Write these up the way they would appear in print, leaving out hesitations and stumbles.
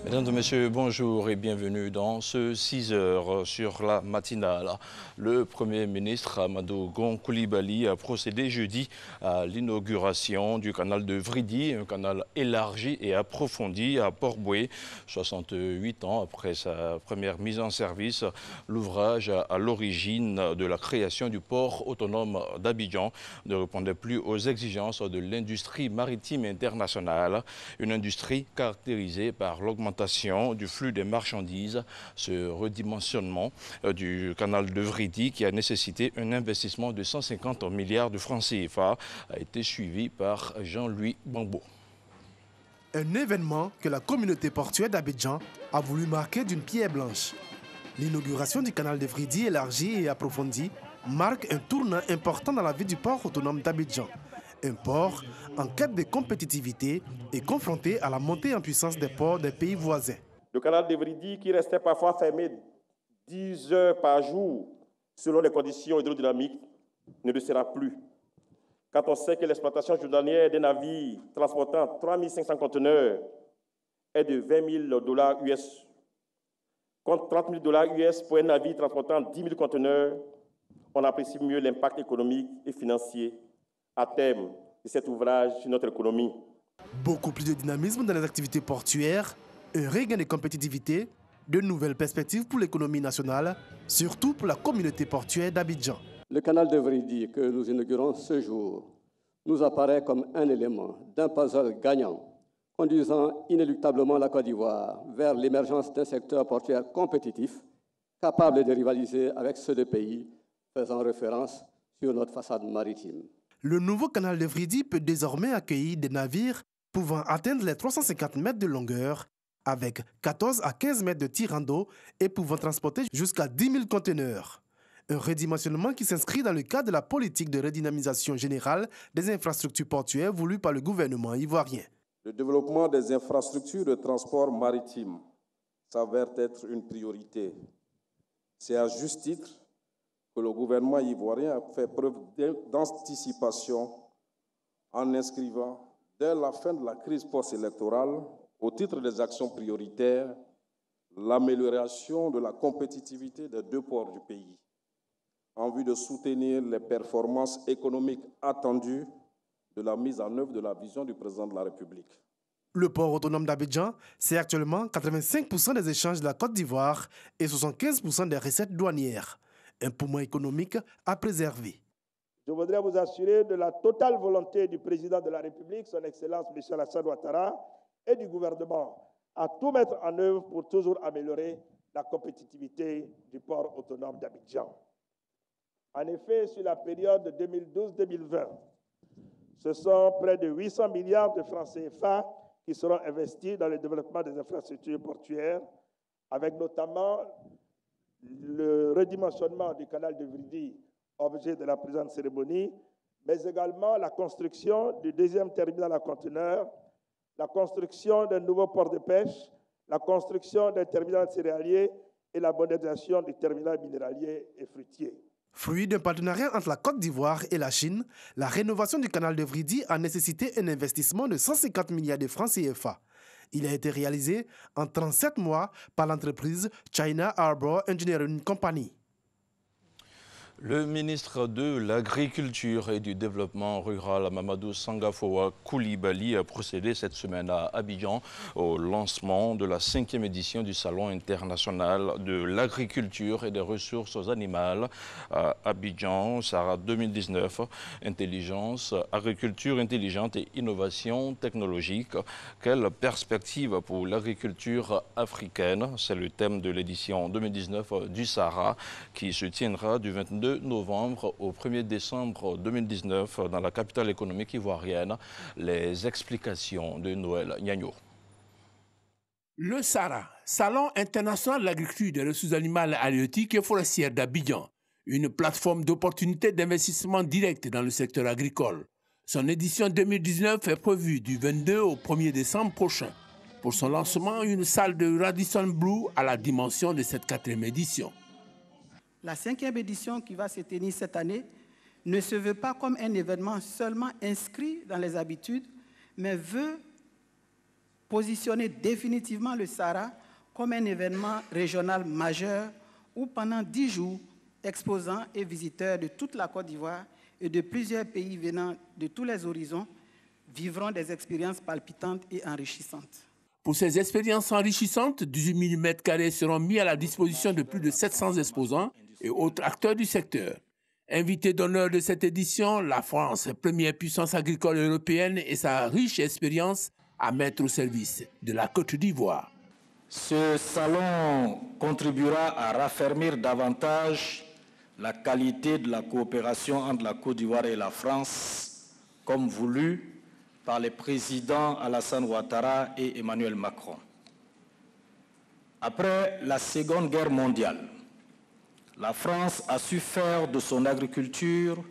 Mesdames et messieurs, bonjour et bienvenue dans ce 6 heures sur la matinale. Le Premier ministre Amadou Gon Coulibaly a procédé jeudi à l'inauguration du canal de Vridi, un canal élargi et approfondi à Port-Bouët. 68 ans après sa première mise en service, l'ouvrage à l'origine de la création du port autonome d'Abidjan ne répondait plus aux exigences de l'industrie maritime internationale, une industrie caractérisée par l'augmentation du flux des marchandises. Ce redimensionnement du canal de Vridi, qui a nécessité un investissement de 150 milliards de francs CFA, a été suivi par Jean-Louis Bambo. Un événement que la communauté portuaire d'Abidjan a voulu marquer d'une pierre blanche. L'inauguration du canal de Vridi élargi et approfondi marque un tournant important dans la vie du port autonome d'Abidjan. Un port en quête de compétitivité et confronté à la montée en puissance des ports des pays voisins. Le canal de Vridi, qui restait parfois fermé 10 heures par jour selon les conditions hydrodynamiques, ne le sera plus. Quand on sait que l'exploitation journalière des navires transportant 3500 conteneurs est de $20 000 US, contre $30 000 US pour un navire transportant 10 000 conteneurs, on apprécie mieux l'impact économique et financier à terme de cet ouvrage sur notre économie. Beaucoup plus de dynamisme dans les activités portuaires, un regain de compétitivité, de nouvelles perspectives pour l'économie nationale, surtout pour la communauté portuaire d'Abidjan. Le canal de Vridi que nous inaugurons ce jour nous apparaît comme un élément d'un puzzle gagnant, conduisant inéluctablement la Côte d'Ivoire vers l'émergence d'un secteur portuaire compétitif, capable de rivaliser avec ceux des pays faisant référence sur notre façade maritime. Le nouveau canal de Vridi peut désormais accueillir des navires pouvant atteindre les 350 mètres de longueur, avec 14 à 15 mètres de tirant d'eau et pouvant transporter jusqu'à 10 000 conteneurs. Un redimensionnement qui s'inscrit dans le cadre de la politique de redynamisation générale des infrastructures portuaires voulue par le gouvernement ivoirien. Le développement des infrastructures de transport maritime s'avère être une priorité. C'est à juste titre que le gouvernement ivoirien a fait preuve d'anticipation en inscrivant, dès la fin de la crise post-électorale, au titre des actions prioritaires, l'amélioration de la compétitivité des deux ports du pays, en vue de soutenir les performances économiques attendues de la mise en œuvre de la vision du président de la République. Le port autonome d'Abidjan, c'est actuellement 85% des échanges de la Côte d'Ivoire et 75% des recettes douanières. Un poumon économique à préserver. Je voudrais vous assurer de la totale volonté du président de la République, son Excellence M. Alassane Ouattara, et du gouvernement à tout mettre en œuvre pour toujours améliorer la compétitivité du port autonome d'Abidjan. En effet, sur la période 2012-2020, ce sont près de 800 milliards de francs CFA qui seront investis dans le développement des infrastructures portuaires, avec notamment le redimensionnement du canal de Vridi, objet de la présente cérémonie, mais également la construction du deuxième terminal à conteneurs, la construction d'un nouveau port de pêche, la construction d'un terminal céréalier et la modernisation du terminal minéralier et fruitier. Fruit d'un partenariat entre la Côte d'Ivoire et la Chine, la rénovation du canal de Vridi a nécessité un investissement de 150 milliards de francs CFA. Il a été réalisé en 37 mois par l'entreprise China Harbour Engineering Company. Le ministre de l'Agriculture et du Développement rural, Mamadou Sangafoa Coulibaly, a procédé cette semaine à Abidjan au lancement de la 5e édition du Salon international de l'agriculture et des ressources animales à Abidjan, SARA 2019, Intelligence, agriculture intelligente et innovation technologique. Quelle perspective pour l'agriculture africaine? C'est le thème de l'édition 2019 du SARA qui se tiendra du 22 novembre au 1er décembre 2019 dans la capitale économique ivoirienne. Les explications de Noël Nyagno. Le SARA, Salon international de l'agriculture, des ressources animales, halieutiques et forestières d'Abidjan, une plateforme d'opportunités d'investissement direct dans le secteur agricole. Son édition 2019 est prévue du 22 au 1er décembre prochain. Pour son lancement, une salle de Radisson Blu à la dimension de cette 4e édition. La 5e édition qui va se tenir cette année ne se veut pas comme un événement seulement inscrit dans les habitudes, mais veut positionner définitivement le Sahara comme un événement régional majeur où pendant 10 jours, exposants et visiteurs de toute la Côte d'Ivoire et de plusieurs pays venant de tous les horizons vivront des expériences palpitantes et enrichissantes. Pour ces expériences enrichissantes, 18 000 m² seront mis à la disposition de plus de 700 exposants et autres acteurs du secteur. Invité d'honneur de cette édition, la France, première puissance agricole européenne, et sa riche expérience à mettre au service de la Côte d'Ivoire. Ce salon contribuera à raffermir davantage la qualité de la coopération entre la Côte d'Ivoire et la France, comme voulu par les présidents Alassane Ouattara et Emmanuel Macron. Après la Seconde Guerre mondiale, la France a su faire de son agriculture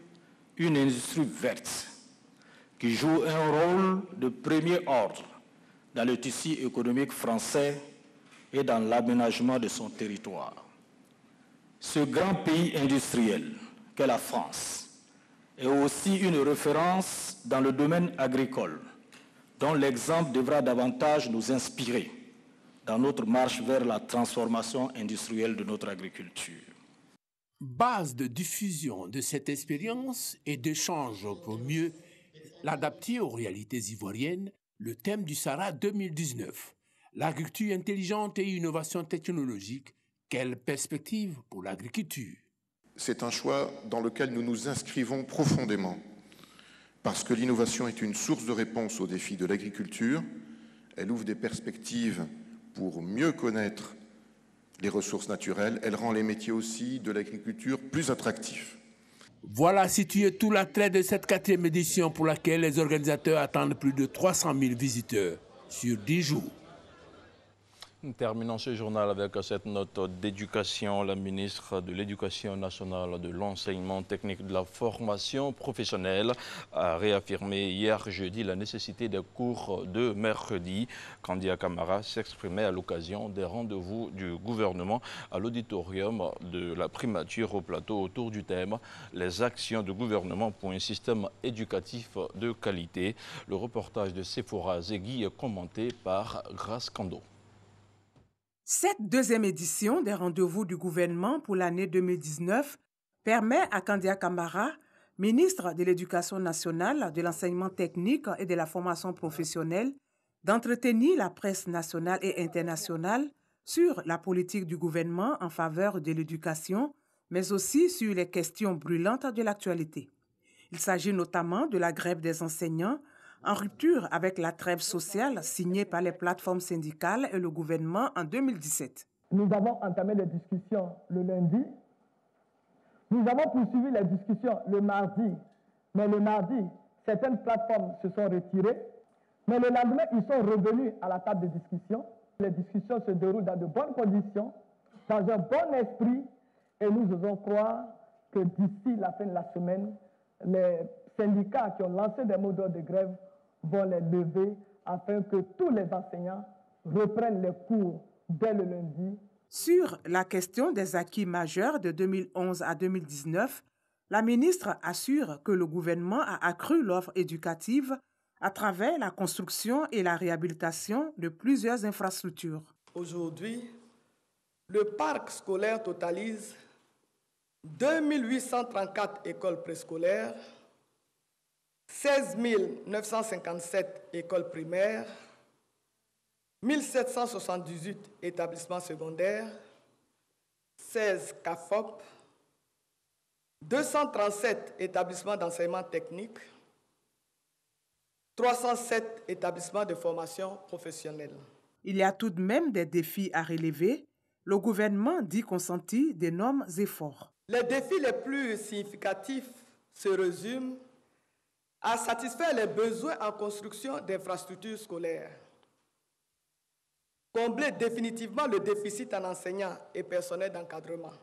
une industrie verte qui joue un rôle de premier ordre dans le tissu économique français et dans l'aménagement de son territoire. Ce grand pays industriel qu'est la France est aussi une référence dans le domaine agricole, dont l'exemple devra davantage nous inspirer dans notre marche vers la transformation industrielle de notre agriculture. Base de diffusion de cette expérience et d'échange pour mieux l'adapter aux réalités ivoiriennes, le thème du Sahara 2019, l'agriculture intelligente et innovation technologique, quelle perspective pour l'agriculture? C'est un choix dans lequel nous nous inscrivons profondément, parce que l'innovation est une source de réponse aux défis de l'agriculture. Elle ouvre des perspectives pour mieux connaître les ressources naturelles. Elle rend les métiers aussi de l'agriculture plus attractifs. Voilà situé tout l'attrait de cette 4e édition pour laquelle les organisateurs attendent plus de 300 000 visiteurs sur 10 jours. Nous terminons ce journal avec cette note d'éducation. La ministre de l'Éducation nationale, de l'enseignement technique, de la formation professionnelle a réaffirmé hier jeudi la nécessité des cours de mercredi. Kandia Camara s'exprimait à l'occasion des rendez-vous du gouvernement à l'auditorium de la primature au plateau autour du thème « Les actions du gouvernement pour un système éducatif de qualité ». Le reportage de Sephora Zegui est commenté par Grace Kando. Cette 2e édition des rendez-vous du gouvernement pour l'année 2019 permet à Kandia Camara, ministre de l'Éducation nationale, de l'enseignement technique et de la formation professionnelle, d'entretenir la presse nationale et internationale sur la politique du gouvernement en faveur de l'éducation, mais aussi sur les questions brûlantes de l'actualité. Il s'agit notamment de la grève des enseignants, en rupture avec la trêve sociale signée par les plateformes syndicales et le gouvernement en 2017. Nous avons entamé les discussions le lundi. Nous avons poursuivi les discussions le mardi. Mais le mardi, certaines plateformes se sont retirées. Mais le lendemain, ils sont revenus à la table de discussion. Les discussions se déroulent dans de bonnes conditions, dans un bon esprit. Et nous osons croire que d'ici la fin de la semaine, les syndicats qui ont lancé des mots d'ordre de grève vont les lever afin que tous les enseignants reprennent les cours dès le lundi. Sur la question des acquis majeurs de 2011 à 2019, la ministre assure que le gouvernement a accru l'offre éducative à travers la construction et la réhabilitation de plusieurs infrastructures. Aujourd'hui, le parc scolaire totalise 2834 écoles préscolaires, 16 957 écoles primaires, 1778 établissements secondaires, 16 CAFOP, 237 établissements d'enseignement technique, 307 établissements de formation professionnelle. Il y a tout de même des défis à relever. Le gouvernement dit consentir d'énormes efforts. Les défis les plus significatifs se résument à satisfaire les besoins en construction d'infrastructures scolaires, combler définitivement le déficit en enseignants et personnel d'encadrement,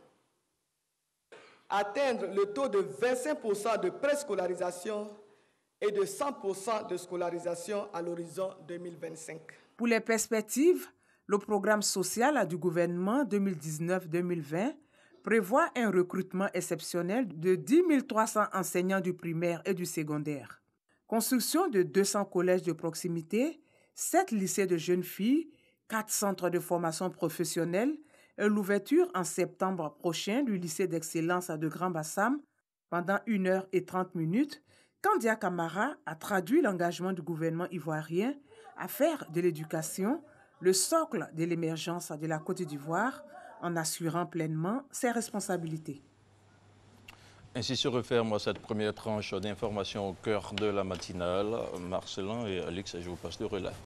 atteindre le taux de 25% de préscolarisation et de 100% de scolarisation à l'horizon 2025. Pour les perspectives, le programme social du gouvernement 2019-2020 prévoit un recrutement exceptionnel de 10 300 enseignants du primaire et du secondaire, construction de 200 collèges de proximité, 7 lycées de jeunes filles, 4 centres de formation professionnelle et l'ouverture en septembre prochain du lycée d'excellence de Grand Bassam pendant 1h30, Kandia Camara a traduit l'engagement du gouvernement ivoirien à faire de l'éducation le socle de l'émergence de la Côte d'Ivoire en assurant pleinement ses responsabilités. Ainsi se referme cette première tranche d'informations au cœur de la matinale. Marcelin et Alix, je vous passe le relais.